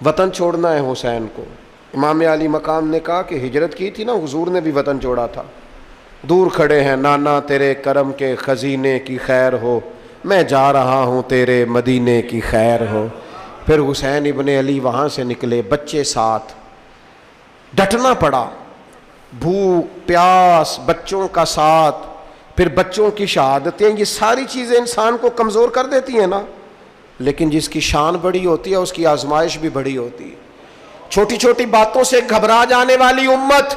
وطن چھوڑنا ہے حسین کو۔ امام علی مقام نے کہا کہ ہجرت کی تھی نا، حضور نے بھی وطن چھوڑا تھا۔ دور کھڑے ہیں نانا تیرے کرم کے خزینے کی خیر ہو، میں جا رہا ہوں تیرے مدینے کی خیر ہو۔ پھر حسین ابن علی وہاں سے نکلے، بچے ساتھ، ڈٹنا پڑا، بھوک پیاس، بچوں کا ساتھ، پھر بچوں کی شہادتیں، یہ ساری چیزیں انسان کو کمزور کر دیتی ہیں نا، لیکن جس کی شان بڑی ہوتی ہے اس کی آزمائش بھی بڑی ہوتی ہے۔ چھوٹی چھوٹی باتوں سے گھبرا جانے والی امت،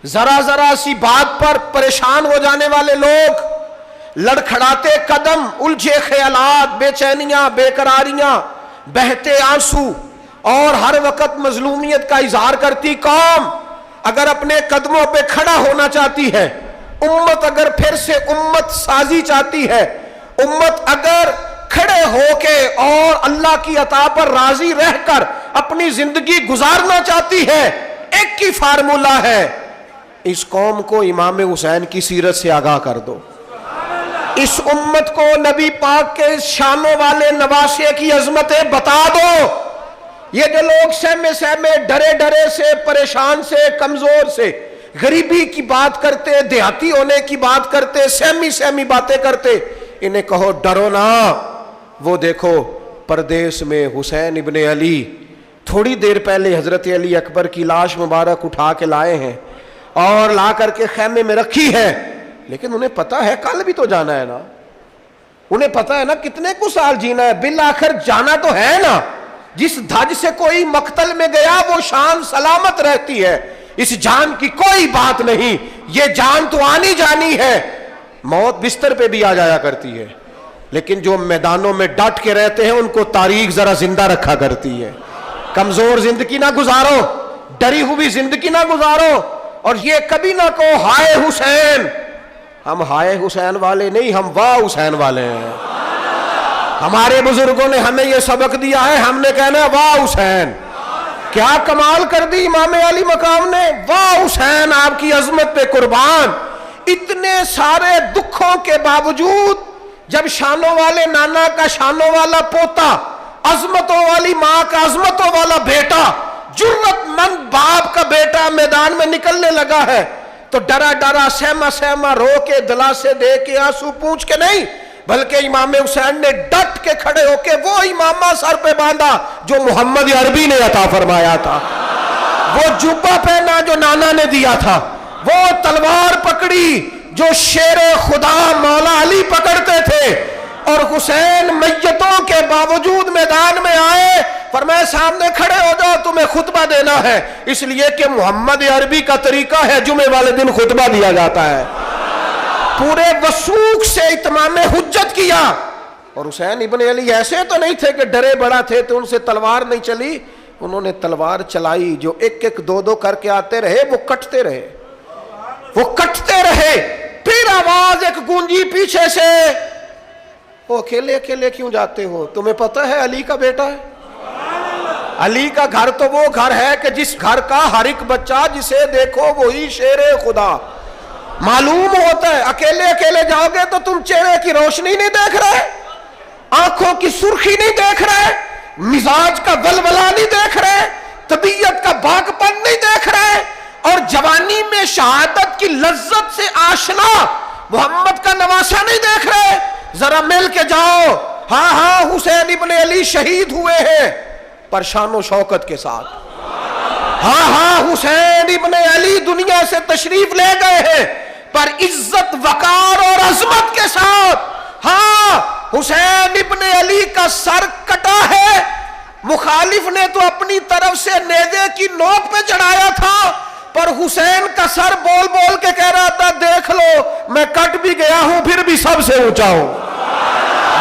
ذرا ذرا سی بات پر پریشان ہو جانے والے لوگ، لڑکھڑاتے قدم، الجھے خیالات، بے چینیاں، بے قراریاں، بہتے آنسو اور ہر وقت مظلومیت کا اظہار کرتی قوم اگر اپنے قدموں پہ کھڑا ہونا چاہتی ہے، امت اگر پھر سے امت سازی چاہتی ہے، امت اگر کھڑے ہو کے اور اللہ کی عطا پر راضی رہ کر اپنی زندگی گزارنا چاہتی ہے، ایک ہی فارمولہ ہے، اس قوم کو امام حسین کی سیرت سے آگاہ کر دو، اس امت کو نبی پاک کے شانوں والے نواسے کی عظمتیں بتا دو۔ یہ جو لوگ سہمے سہمے، ڈرے ڈرے سے، پریشان سے، کمزور سے، غریبی کی بات کرتے، دیہاتی ہونے کی بات کرتے، سہمی سہمی باتیں کرتے، انہیں کہو ڈرو نا، وہ دیکھو پردیس میں حسین ابن علی تھوڑی دیر پہلے حضرت علی اکبر کی لاش مبارک اٹھا کے لائے ہیں اور لا کر کے خیمے میں رکھی ہے، لیکن انہیں پتا ہے کل بھی تو جانا ہے نا، انہیں پتا ہے نا کتنے کو سال جینا ہے، بالآخر جانا تو ہے نا۔ جس دھج سے کوئی مقتل میں گیا وہ شان سلامت رہتی ہے، اس جان کی کوئی بات نہیں، یہ جان تو آنی جانی ہے، موت بستر پہ بھی آ جایا کرتی ہے، لیکن جو میدانوں میں ڈٹ کے رہتے ہیں ان کو تاریخ ذرا زندہ رکھا کرتی ہے۔ کمزور زندگی نہ گزارو، ڈری ہوئی زندگی نہ گزارو، اور یہ کبھی نہ کہو ہائے حسین۔ ہم ہائے حسین والے نہیں، ہم واہ حسین والے ہیں۔ ہمارے بزرگوں نے ہمیں یہ سبق دیا ہے، ہم نے کہنا واہ حسین۔ کیا کمال کر دی امام علی مقام نے، واہ حسین، آپ کی عظمت پہ قربان۔ اتنے سارے دکھوں کے باوجود جب شانوں والے نانا کا شانوں والا پوتا، عظمتوں والی ماں کا عظمتوں والا بیٹا، جرت مند باپ کا بیٹا میدان میں نکلنے لگا ہے تو ڈرا ڈرا، سہما سہما، رو کے، دلاسے دے کے، آنسو پونچھ کے نہیں، بلکہ امام حسین نے ڈٹ کے کھڑے ہو کے وہ امامہ سر پہ باندھا جو محمد عربی نے عطا فرمایا تھا، وہ جبہ پہنا جو نانا نے دیا تھا، وہ تلوار پکڑی جو شیر خدا مولا علی پکڑتے تھے، اور حسین میتوں کے باوجود میدان میں آئے، فرمایا سامنے کھڑے ہو جاؤ، تمہیں خطبہ دینا ہے، اس لیے کہ محمد عربی کا طریقہ ہے جمعے والے دن خطبہ دیا جاتا ہے۔ پورے وثوق سے اتمام حجت کیا، اور حسین ابن علی ایسے تو نہیں تھے کہ ڈرے بڑا تھے تو ان سے تلوار نہیں چلی، انہوں نے تلوار چلائی، جو ایک ایک دو دو کر کے آتے رہے وہ کٹتے رہے، وہ کٹتے رہے، پھر آواز ایک گونجی پیچھے سے، وہ اکیلے اکیلے کیوں جاتے ہو، تمہیں پتہ ہے علی کا بیٹا ہے؟ علی کا گھر تو وہ گھر ہے کہ جس گھر کا ہر ایک بچہ جسے دیکھو وہی شیر خدا معلوم ہوتا ہے۔ اکیلے اکیلے جاؤ گے تو تم چہرے کی روشنی نہیں دیکھ رہے، آنکھوں کی سرخی نہیں دیکھ رہے، مزاج کا ولولہ نہیں دیکھ رہے، طبیعت کا باغ پن نہیں دیکھ رہے، اور جوانی میں شہادت کی لذت سے آشنا محمد کا نواسہ نہیں دیکھ رہے۔ ذرا مل کے جاؤ، ہاں ہاں حسین ابن علی شہید ہوئے ہیں پر شان و شوکت کے ساتھ، ہاں ہاں حسین ابن علی دنیا سے تشریف لے گئے ہیں پر عزت، وقار اور عظمت کے ساتھ۔ ہاں حسین ابن علی کا سر کٹا ہے، مخالف نے تو اپنی طرف سے نیزے کی نوک پہ چڑھایا تھا، پر حسین کا سر بول بول کے کہہ رہا تھا دیکھ لو میں کٹ بھی گیا ہوں پھر بھی سب سے اونچا ہوں،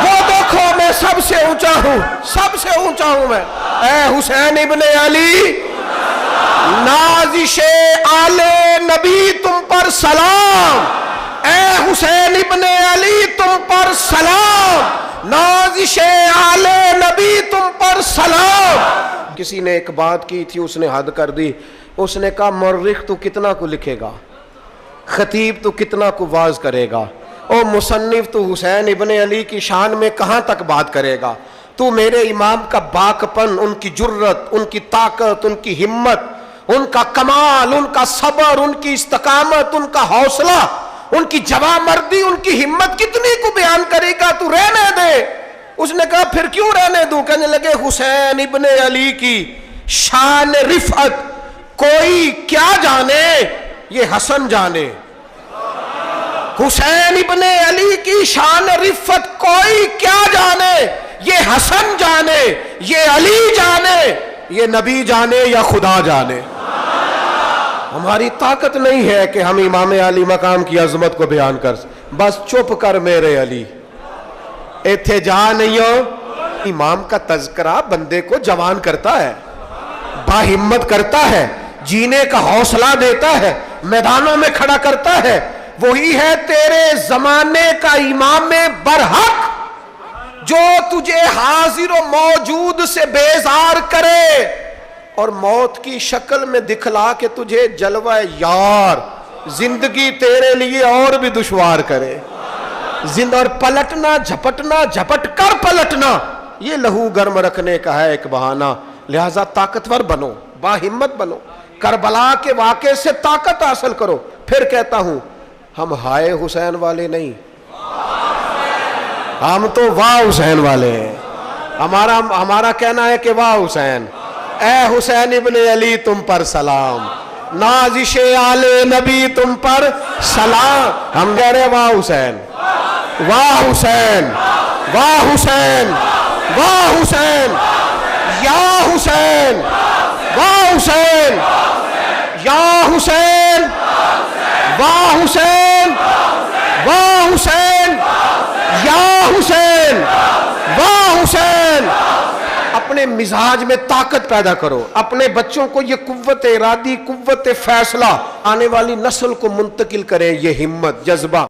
وہ دیکھو میں سب سے اونچا ہوں، سب سے اونچا ہوں میں۔ اے حسین ابن علی، نازش آل نبی تم پر سلام، اے حسین ابن علی تم پر سلام، نازش آل نبی تم پر سلام۔ کسی نے ایک بات کی تھی، اس نے حد کر دی، اس نے کہا مورخ تو کتنا کو لکھے گا، خطیب تو کتنا کو واعظ کرے گا، اور مصنف تو حسین ابن علی کی شان میں کہاں تک بات کرے گا، تو میرے امام کا باکپن، ان کی جرت، ان کی طاقت، ان کی ہمت، ان کا کمال، ان کا صبر، ان کی استقامت، ان کا حوصلہ، ان کی جوامردی، ان کی ہمت کتنی کو بیان کرے گا، تو رہنے دے۔ اس نے کہا پھر کیوں رہنے دوں؟ کہنے لگے حسین ابن علی کی شان رفعت کوئی کیا جانے، یہ حسن جانے۔ حسین ابن علی کی شان رفعت کوئی کیا جانے، یہ حسن جانے، یہ علی جانے، یہ نبی جانے یا خدا جانے۔ ہماری طاقت نہیں ہے کہ ہم امام علی مقام کی عظمت کو بیان کر، بس چپ کر میرے علی، ایتھے جا نہیں ہو۔ امام کا تذکرہ بندے کو جوان کرتا ہے، باہمت کرتا ہے، جینے کا حوصلہ دیتا ہے، میدانوں میں کھڑا کرتا ہے۔ وہی ہے تیرے زمانے کا امام برحق جو تجھے حاضر و موجود سے بیزار کرے اور موت کی شکل میں دکھلا کے تجھے جلوہ یار زندگی تیرے لیے اور بھی دشوار کرے۔ اور پلٹنا، جھپٹنا، جھپٹ کر پلٹنا، یہ لہو گرم رکھنے کا ہے ایک بہانہ۔ لہذا طاقتور بنو، باہمت بنو، کربلا کے واقعے سے طاقت حاصل کرو۔ پھر کہتا ہوں ہم ہائے حسین والے نہیں، ہم تو واہ حسین والے ہیں۔ ہمارا کہنا ہے کہ واہ حسین، اے حسین ابن علی تم پر سلام، نازش آل نبی تم پر سلام۔ ہم کہہ رہے واہ حسین، واہ حسین، واہ حسین، واہ حسین، یا حسین، واہ حسین، یا حسین، واہ حسین، واہ حسین، یا حسین، واہ حسین۔ اپنے مزاج میں طاقت پیدا کرو، اپنے بچوں کو یہ قوت ارادی، قوت فیصلہ آنے والی نسل کو منتقل کریں، یہ ہمت، جذبہ۔